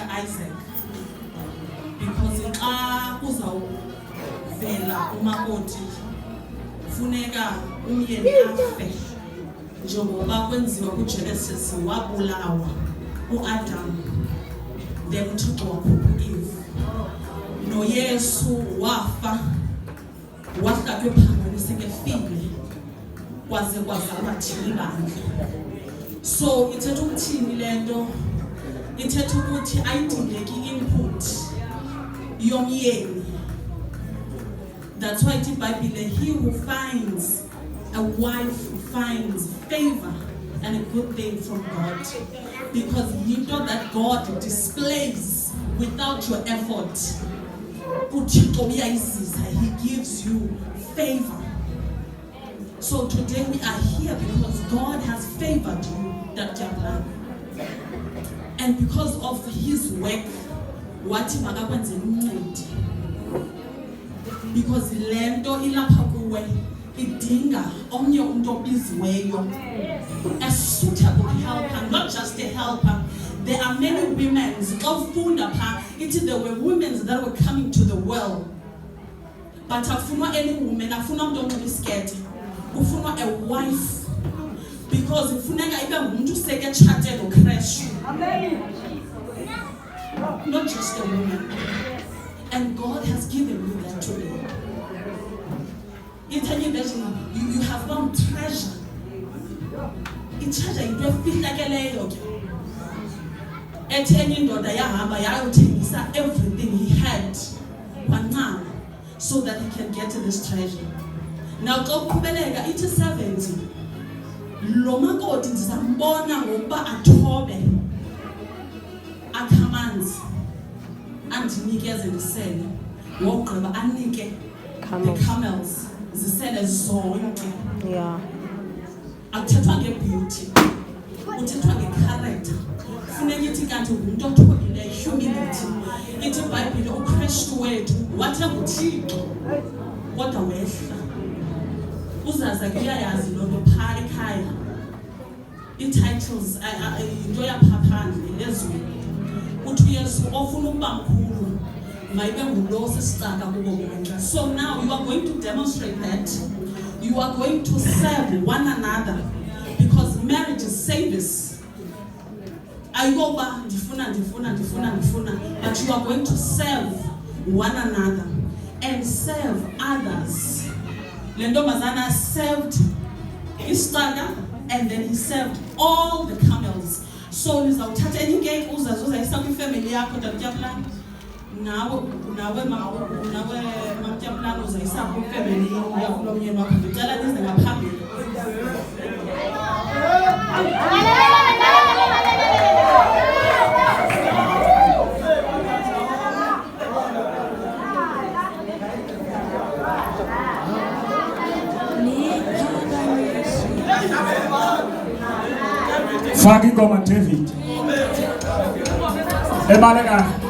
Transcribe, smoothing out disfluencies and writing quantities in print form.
Isaac, because xa uzawuvela umakoti funeka umyeni afe njengoba kwenziwa kuGenesis wabulawa uAdam then uThixo wakhupha uEve noYesu wafa wahlatywe phangweni sekefile kwaze kwazalwa thina bandla. So ithetha ukuthini lento? Ithetha ukuthi ayidingeki input yomyeni. That's why the Bible, he who finds a wife finds favor and a good thing from God, because you know that God displays without your effort. He gives you favor. So today we are here because God has favored you, Dr. Plan. And because of his work, because lento ilapha kuwe idinga omnye umuntu obiziweyo, a suitable helper, not just a helper. There are many women, there were women that were coming to the well, but afunwa any woman, afunwa umuntu onxibiskete, ufunwa a wife, because ifuneka ibe ngumuntu seketshate lo Kristu, not just a woman. And God has given you that today. You have found treasure. Treasure into everything he had so that he can get to this treasure. Now go kubeleka ithi 70. Lo makoti ndizambona ngokuba athobe akhamanzi andinikeze ndisele wogqiba anike the camels zisele zonke. Yeah. Akuthethwa ngebeauty, uthethwa ngecharacter. Funeka ithi kanti umuntu othobileyo, humility. Ithi iBhayibhile uKristu wethu wathi nguThixo kodwa wehla. Uzaza kuyayazi loo nto phaa ekhaya. Ii-titles into yaphaphande lezweni. Uthi uYesu ofuna ukuba mkhulu mayibe ngulo sisicaka kubo bonke. So now you are going to demonstrate that you are going to serve one another, because marriage is service. Ayoba ndifuna, but you are going to serve one another and serve others. Le ntombazana served isicaka and then he served all the camels. So nizawuthatha enye cake uzayisa kwifamily yakho Dr. nawe mamtyaplan uzayisa kwifamily yakho nomyeni wakho. Ndicela nize ngaphambili. Faki Goma David. Ebaleka.